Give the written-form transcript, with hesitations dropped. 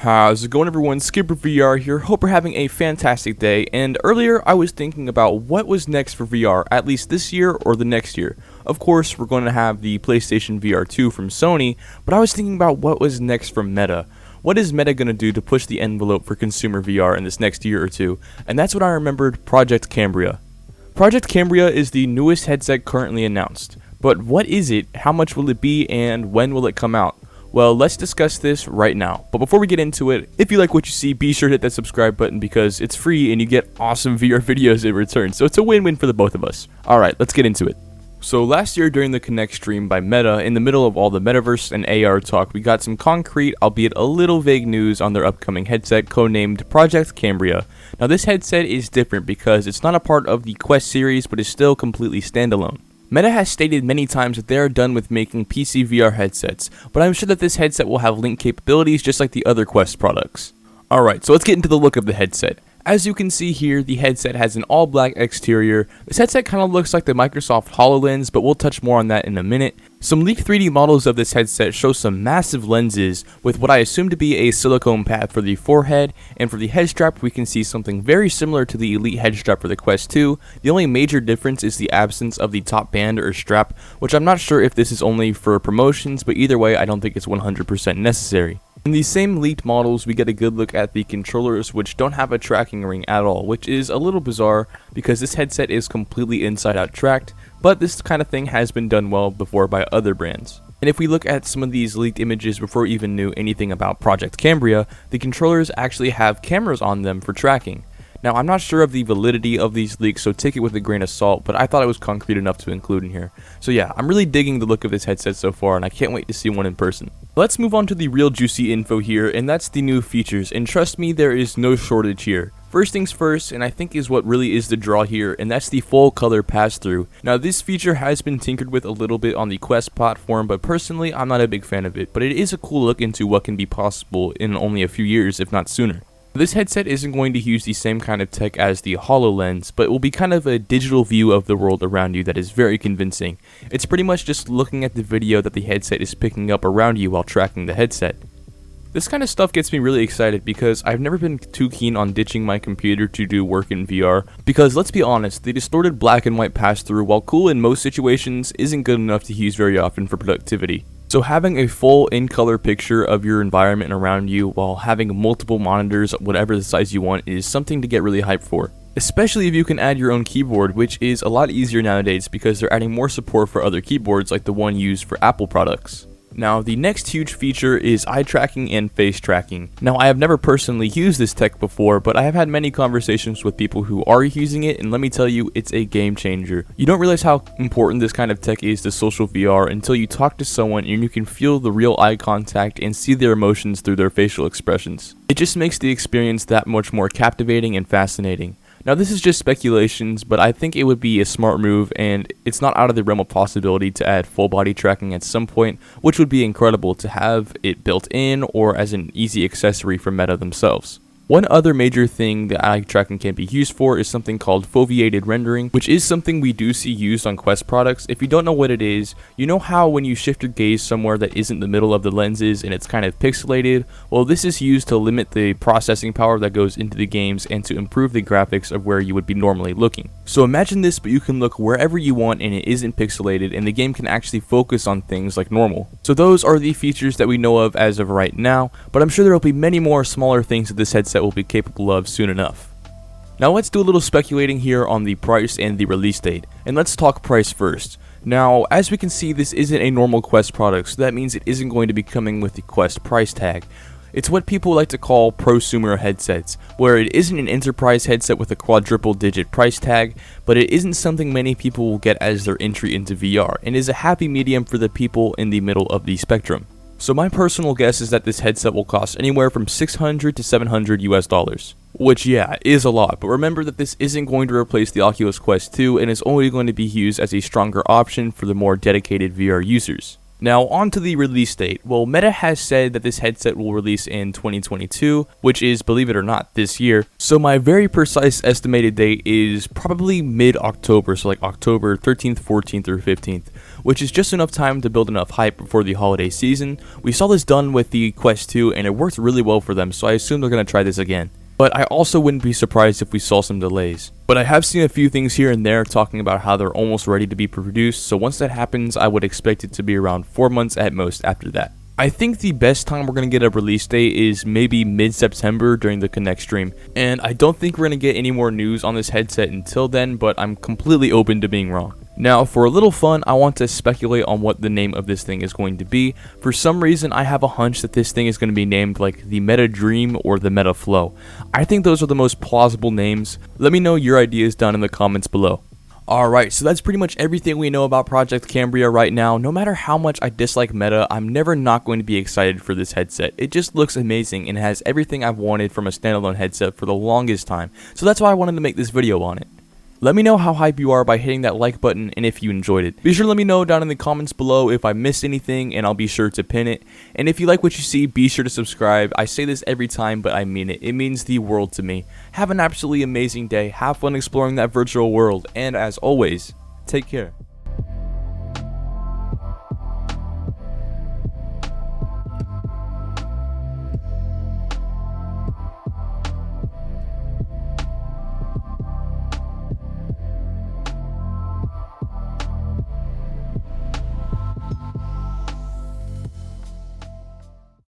How's it going, everyone? Skipper VR here. Hope you're having a fantastic day. And earlier I was thinking about what was next for VR, at least this year or the next year. Of course, we're going to have the PlayStation VR 2 from Sony, but I was thinking about what was next from Meta. What is Meta going to do to push the envelope for consumer VR in this next year or two? And that's when I remembered Project Cambria. Project Cambria is the newest headset currently announced. But what is it, how much will it be, and when will it come out? Well, let's discuss this right now. But before we get into it, if you like what you see, be sure to hit that subscribe button because it's free and you get awesome VR videos in return. So it's a win-win for the both of us. Alright, let's get into it. So last year during the Connect stream by Meta, in the middle of all the metaverse and AR talk, we got some concrete, albeit a little vague news on their upcoming headset codenamed Project Cambria. Now this headset is different because it's not a part of the Quest series but is still completely standalone. Meta has stated many times that they are done with making PC VR headsets, but I'm sure that this headset will have link capabilities just like the other Quest products. Alright, so let's get into the look of the headset. As you can see here, the headset has an all-black exterior. This headset kind of looks like the Microsoft HoloLens, but we'll touch more on that in a minute. Some leaked 3D models of this headset show some massive lenses with what I assume to be a silicone pad for the forehead, and for the head strap we can see something very similar to the Elite head strap for the Quest 2. The only major difference is the absence of the top band or strap, which I'm not sure if this is only for promotions, but either way I don't think it's 100% necessary. In these same leaked models, we get a good look at the controllers, which don't have a tracking ring at all, which is a little bizarre because this headset is completely inside out tracked, but this kind of thing has been done well before by other brands. And if we look at some of these leaked images before we even knew anything about Project Cambria, the controllers actually have cameras on them for tracking. Now, I'm not sure of the validity of these leaks, so take it with a grain of salt, but I thought it was concrete enough to include in here. So yeah, I'm really digging the look of this headset so far, and I can't wait to see one in person. Let's move on to the real juicy info here, and that's the new features, and trust me, there is no shortage here. First things first, and I think is what really is the draw here, and that's the full color pass-through. Now this feature has been tinkered with a little bit on the Quest platform, but personally I'm not a big fan of it, but it is a cool look into what can be possible in only a few years, if not sooner. This headset isn't going to use the same kind of tech as the HoloLens, but will be kind of a digital view of the world around you that is very convincing. It's pretty much just looking at the video that the headset is picking up around you while tracking the headset. This kind of stuff gets me really excited because I've never been too keen on ditching my computer to do work in VR, because let's be honest, the distorted black and white pass-through, while cool in most situations, isn't good enough to use very often for productivity. So having a full in-color picture of your environment around you while having multiple monitors, whatever the size you want, is something to get really hyped for. Especially if you can add your own keyboard, which is a lot easier nowadays because they're adding more support for other keyboards like the one used for Apple products. Now, the next huge feature is eye tracking and face tracking. Now, I have never personally used this tech before, but I have had many conversations with people who are using it, and let me tell you, it's a game changer. You don't realize how important this kind of tech is to social VR until you talk to someone and you can feel the real eye contact and see their emotions through their facial expressions. It just makes the experience that much more captivating and fascinating. Now this is just speculations, but I think it would be a smart move, and it's not out of the realm of possibility to add full body tracking at some point, which would be incredible to have it built in or as an easy accessory from Meta themselves. One other major thing that eye tracking can be used for is something called foveated rendering, which is something we do see used on Quest products. If you don't know what it is, you know how when you shift your gaze somewhere that isn't the middle of the lenses and it's kind of pixelated? Well, this is used to limit the processing power that goes into the games and to improve the graphics of where you would be normally looking. So imagine this, but you can look wherever you want and it isn't pixelated, and the game can actually focus on things like normal. So those are the features that we know of as of right now, but I'm sure there will be many more smaller things that this headset will be capable of soon enough. Now let's do a little speculating here on the price and the release date, and let's talk price first. Now, as we can see, this isn't a normal Quest product, so that means it isn't going to be coming with the Quest price tag. It's what people like to call prosumer headsets, where it isn't an enterprise headset with a quadruple digit price tag, but it isn't something many people will get as their entry into VR, and is a happy medium for the people in the middle of the spectrum. So my personal guess is that this headset will cost anywhere from $600 to $700 US, which yeah, is a lot, but remember that this isn't going to replace the Oculus Quest 2 and is only going to be used as a stronger option for the more dedicated VR users. Now on to the release date. Well, Meta has said that this headset will release in 2022, which is, believe it or not, this year. So my very precise estimated date is probably mid-October, so like October 13th, 14th, or 15th, which is just enough time to build enough hype before the holiday season. We saw this done with the Quest 2 and it worked really well for them, so I assume they're going to try this again. But I also wouldn't be surprised if we saw some delays. But I have seen a few things here and there talking about how they're almost ready to be produced, so once that happens, I would expect it to be around 4 months at most after that. I think the best time we're going to get a release date is maybe mid-September during the Connect stream, and I don't think we're going to get any more news on this headset until then, but I'm completely open to being wrong. Now, for a little fun, I want to speculate on what the name of this thing is going to be. For some reason, I have a hunch that this thing is going to be named like the Meta Dream or the Meta Flow. I think those are the most plausible names. Let me know your ideas down in the comments below. Alright, so that's pretty much everything we know about Project Cambria right now. No matter how much I dislike Meta, I'm never not going to be excited for this headset. It just looks amazing and has everything I've wanted from a standalone headset for the longest time. So that's why I wanted to make this video on it. Let me know how hype you are by hitting that like button and if you enjoyed it. Be sure to let me know down in the comments below if I missed anything and I'll be sure to pin it. And if you like what you see, be sure to subscribe. I say this every time, but I mean it. It means the world to me. Have an absolutely amazing day. Have fun exploring that virtual world. And as always, take care.